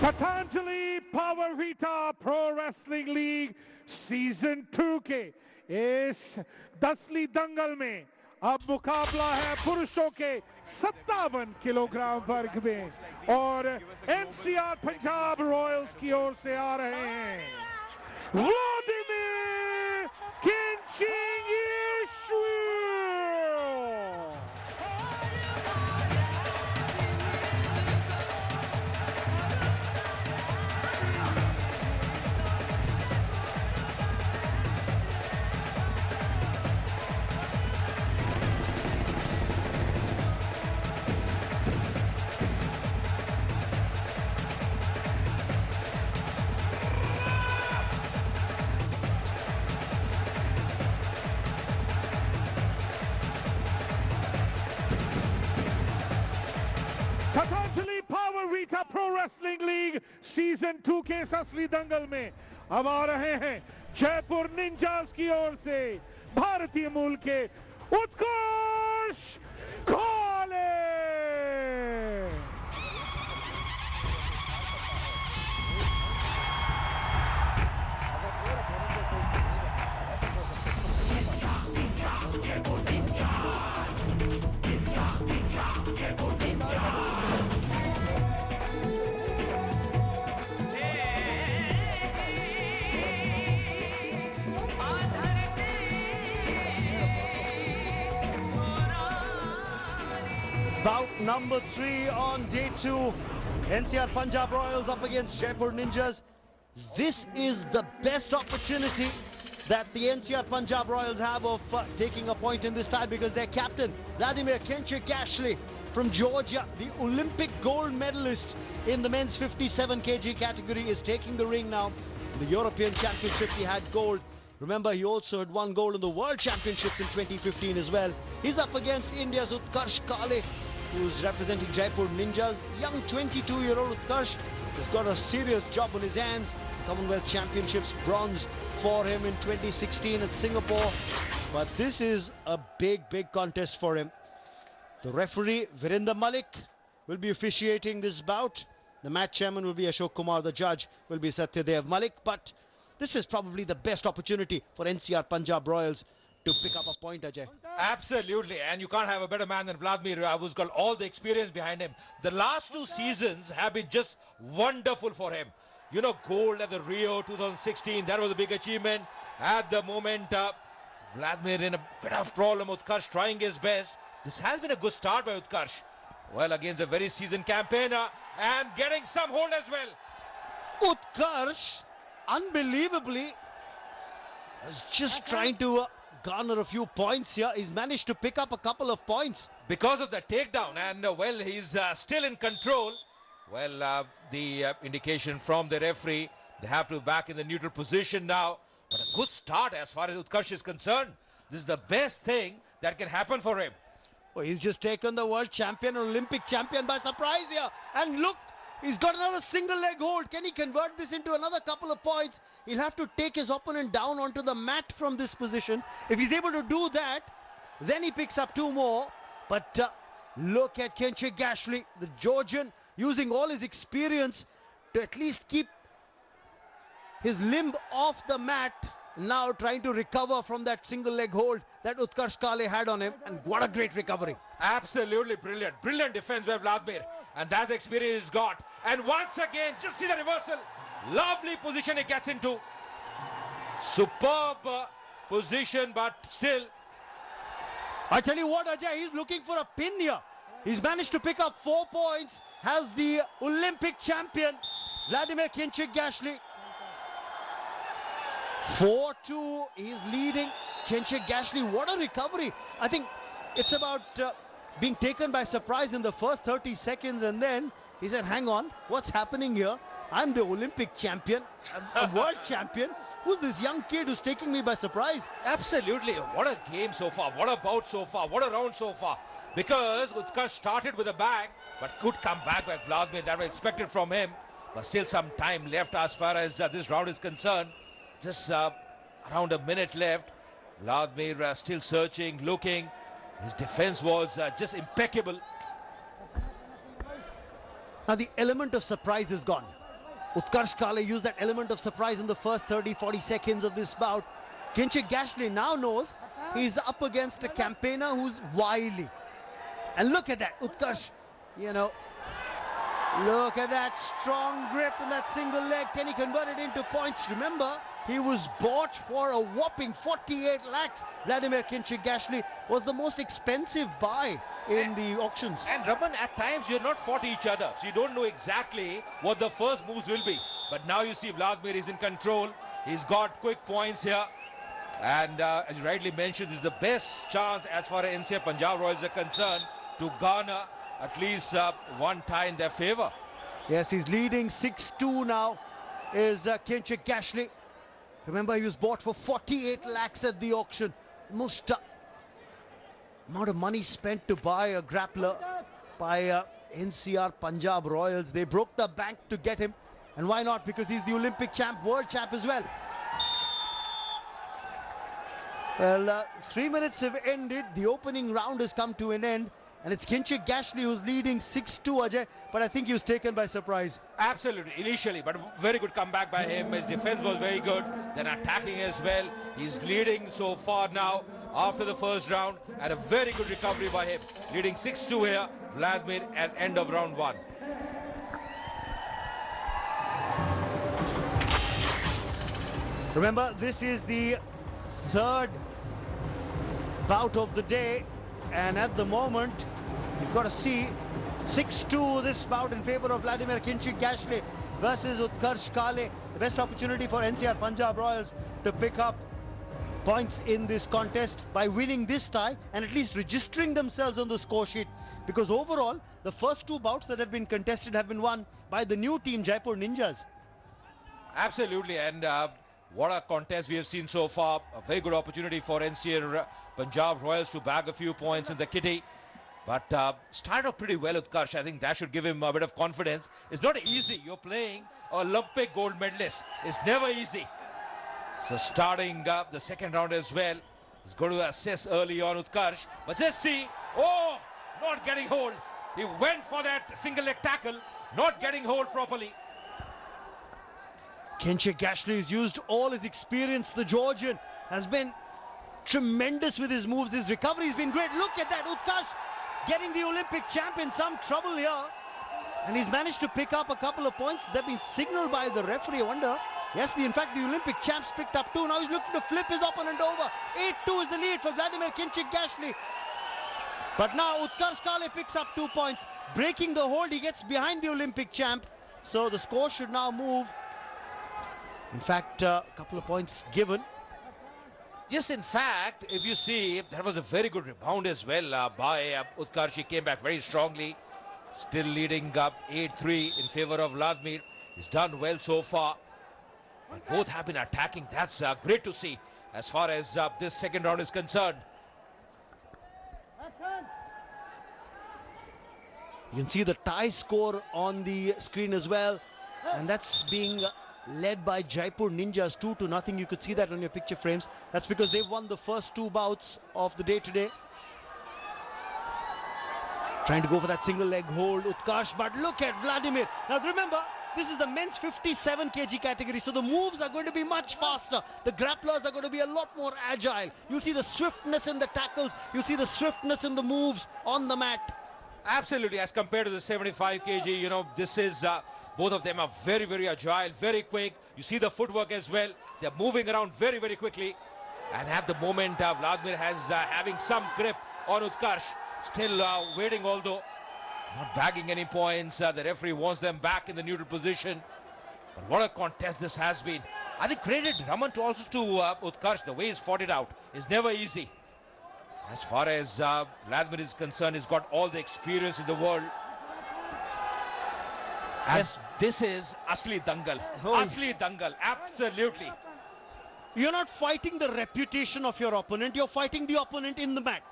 Patanjali power vita pro wrestling league season 2 के इस 10वीं दंगल में अब मुकाबला है पुरुषों के 57 किलोग्राम वर्ग में और एनसीआर पंजाब रॉयल्स की ओर से आ रहे हैं Vladimir Khinchegashvili. Patanjali power vita pro wrestling league season 2 के इस असली दंगल में अब आ रहे हैं जयपुर निंजास की ओर से भारतीय मूल के उत्कर्ष काले। Bout number 3 on day 2. NCR Punjab Royals up against Jaipur Ninjas. This is the best opportunity that the NCR Punjab Royals have of taking a point in this tie because their captain, Vladimir Kenchyk from Georgia, the Olympic gold medalist in the men's 57 kg category, is taking the ring now. In the European Championships, he had gold. Remember, he also had won gold in the World Championships in 2015 as well. He's up against India's Utkarsh Kale, who's representing Jaipur Ninjas. Young 22-year-old Utkarsh has got a serious job on his hands. Commonwealth Championships bronze for him in 2016 at Singapore. But this is a big contest for him. The referee, Virinder Malik, will be officiating this bout. The match chairman will be Ashok Kumar. The judge will be Satyadev Malik. But this is probably the best opportunity for NCR Punjab Royals to pick up a point, Ajay. Absolutely, and you can't have a better man than Vladimir, who's got all the experience behind him. The last 2 seasons have been just wonderful for him. You know, gold at the Rio 2016, that was a big achievement. At the moment, Vladimir in a bit of problem. Utkarsh trying his best. This has been a good start by Utkarsh. Well, against a very seasoned campaigner and getting some hold as well. Utkarsh, unbelievably, is just trying to garner a few points here. He's managed to pick up a couple of points. Because of the takedown, and well, he's still in control. Well, the indication from the referee, they have to back in the neutral position now. But a good start as far as Utkarsh is concerned. This is the best thing that can happen for him. Well, he's just taken the world champion, Olympic champion by surprise here. And look, he's got another single leg hold. Can he convert this into another couple of points? He'll have to take his opponent down onto the mat from this position. If he's able to do that, then he picks up 2 more. But look at Kenchyk, the Georgian, using all his experience to at least keep his limb off the mat. Now trying to recover from that single leg hold that Utkarsh Kale had on him. And what a great recovery. Absolutely brilliant. Brilliant defense by Vladimir. And that experience he's got. And once again, just see the reversal. Lovely position he gets into. Superb position, but still. I tell you what, Ajay, he's looking for a pin here. He's managed to pick up 4 points. Has the Olympic champion, Vladimir Kenchyk. 4-2, he's leading Kenchyk. What a recovery. I think it's about being taken by surprise in the first 30 seconds, and then he said, hang on, what's happening here? I'm the Olympic champion, a world champion. Who's this young kid who's taking me by surprise? Absolutely. What a game so far. What a bout so far. What a round so far. Because Utkarsh started with a bang, but could come back by Vladimir. That was expected from him. But still some time left as far as this round is concerned. Just around a minute left. Vladimir still searching, looking. His defense was just impeccable. Now the element of surprise is gone. Utkarsh Kale used that element of surprise in the first 30-40 seconds of this bout. Kinchik Gashley now knows he's up against a campaigner who's wily. And look at that, Utkarsh, look at that strong grip in that single leg. Can he convert it into points? Remember, he was bought for a whopping 48 lakhs. Vladimir Kinchik Gashley was the most expensive buy in the auctions. And Raman, at times you're not fought each other, so you don't know exactly what the first moves will be. But now you see Vladimir is in control. He's got quick points here. And as you rightly mentioned, this is the best chance as far as NCR Punjab Royals are concerned to garner at least one tie in their favour. Yes, he's leading 6-2 now, is Kinchik Gashley. Remember, he was bought for 48 lakhs at the auction. Most amount of money spent to buy a grappler by NCR Punjab Royals. They broke the bank to get him. And why not? Because he's the Olympic champ, world champ as well. Well, 3 minutes have ended. The opening round has come to an end. And it's Kinchik Gashley who's leading 6-2, Ajay. But I think he was taken by surprise. Absolutely, initially, but very good comeback by him. His defense was very good, then attacking as well. He's leading so far now after the first round, and a very good recovery by him. Leading 6-2 here, Vladimir at end of round 1. Remember, this is the third bout of the day. And at the moment, you've got to see 6-2 this bout in favor of Vladimir Kinchik Gashley versus Utkarsh Kale. The best opportunity for NCR Punjab Royals to pick up points in this contest by winning this tie and at least registering themselves on the score sheet. Because overall, the first 2 bouts that have been contested have been won by the new team, Jaipur Ninjas. Absolutely, and what a contest we have seen so far. A very good opportunity for NCR Punjab Royals to bag a few points in the kitty. But started off pretty well with Utkarsh. I think that should give him a bit of confidence. It's not easy. You're playing an Olympic gold medalist. It's never easy. So starting the second round as well. He's going to assess early on Utkarsh. But let's see. Oh, not getting hold. He went for that single leg tackle. Not getting hold properly. Kinchik Gashley has used all his experience. The Georgian has been tremendous with his moves. His recovery has been great. Look at that, Utkarsh getting the Olympic champ in some trouble here. And he's managed to pick up a couple of points. They've been signaled by the referee. I wonder. Yes, in fact, the Olympic champs picked up 2. Now he's looking to flip his opponent over. 8-2 is the lead for Vladimir Kinchik Gashley. But now Utkarsh Kale picks up 2 points. Breaking the hold, he gets behind the Olympic champ. So the score should now move. In fact, a couple of points given. Yes, in fact, if you see, that was a very good rebound as well by Utkarsh. He came back very strongly. Still leading up 8-3 in favor of Vladimir. He's done well so far. But both have been attacking. That's great to see as far as this second round is concerned. You can see the tie score on the screen as well. And that's being led by Jaipur Ninjas 2-0. You could see that on your picture frames. That's because they've won the first 2 bouts of the day today. Trying to go for that single leg hold, Utkarsh, but look at Vladimir. Now remember, this is the men's 57 kg category, so the moves are going to be much faster. The grapplers are going to be a lot more agile. You'll see the swiftness in the tackles. You'll see the swiftness in the moves on the mat. Absolutely, as compared to the 75 kg, this is... both of them are very, very agile, very quick. You see the footwork as well. They're moving around very, very quickly. And at the moment, Vladimir has having some grip on Utkarsh. Still waiting, although not bagging any points. The referee wants them back in the neutral position. But what a contest this has been. I think credit Raman to also to Utkarsh. The way he's fought it out is never easy. As far as Vladimir is concerned, he's got all the experience in the world. And Yes. this is Asli Dangal. Oh. Asli Dangal, absolutely. You're not fighting the reputation of your opponent. You're fighting the opponent in the mat.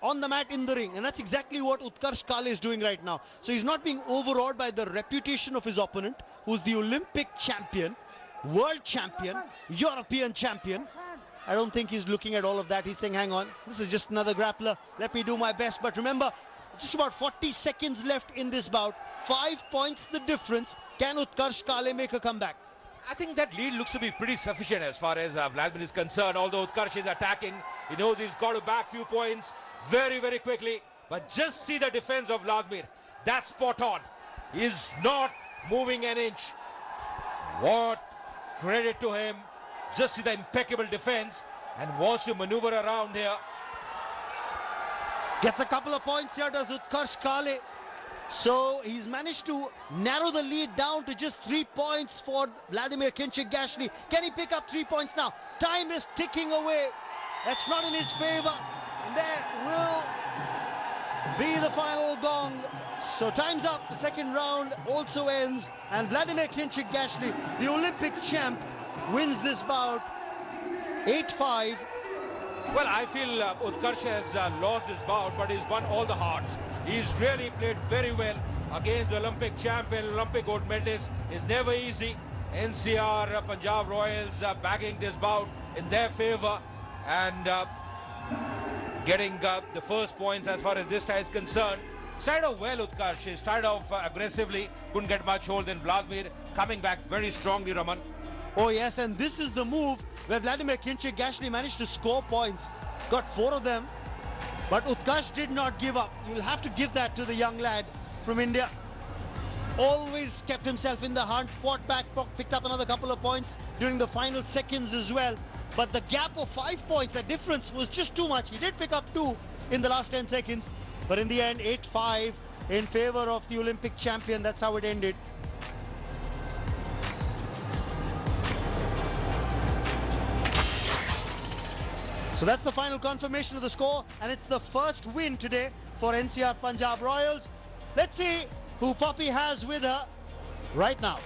On the mat, in the ring. And that's exactly what Utkarsh Kale is doing right now. So he's not being overawed by the reputation of his opponent, who's the Olympic champion, world champion, European champion. I don't think he's looking at all of that. He's saying, hang on, this is just another grappler. Let me do my best. But remember, just about 40 seconds left in this bout. 5 points the difference. Can Utkarsh Kale make a comeback? I think that lead looks to be pretty sufficient as far as Vladimir is concerned. Although Utkarsh is attacking, he knows he's got to back few points very, very quickly. But just see the defense of Vladimir. That's spot on. He's not moving an inch. What credit to him. Just see the impeccable defense and wants to maneuver around here. Gets a couple of points here, does Utkarsh Kale. So he's managed to narrow the lead down to just 3 points for Vladimir Kinchik-Gashly. Can he pick up 3 points now? Time is ticking away. That's not in his favor. And there will be the final gong. So time's up. The second round also ends. And Vladimir Kinchik-Gashly, the Olympic champ, wins this bout 8-5. Well, I feel Utkarsh has lost this bout, but he's won all the hearts. He's really played very well against the Olympic champion, Olympic gold medalist. It's never easy. NCR Punjab Royals backing this bout in their favor and getting the first points as far as this tie is concerned. Started off well, Utkarsh. He started off aggressively, couldn't get much hold. Then Vladimir coming back very strongly, Raman. Oh yes, and this is the move where Vladimir Kinchik-Gashly managed to score points. Got 4 of them. But Utkarsh did not give up. You'll have to give that to the young lad from India. Always kept himself in the hunt, fought back, picked up another couple of points during the final seconds as well. But the gap of 5 points, the difference was just too much. He did pick up 2 in the last 10 seconds. But in the end, 8-5 in favor of the Olympic champion. That's how it ended. So that's the final confirmation of the score, and it's the first win today for NCR Punjab Royals. Let's see who Poppy has with her right now.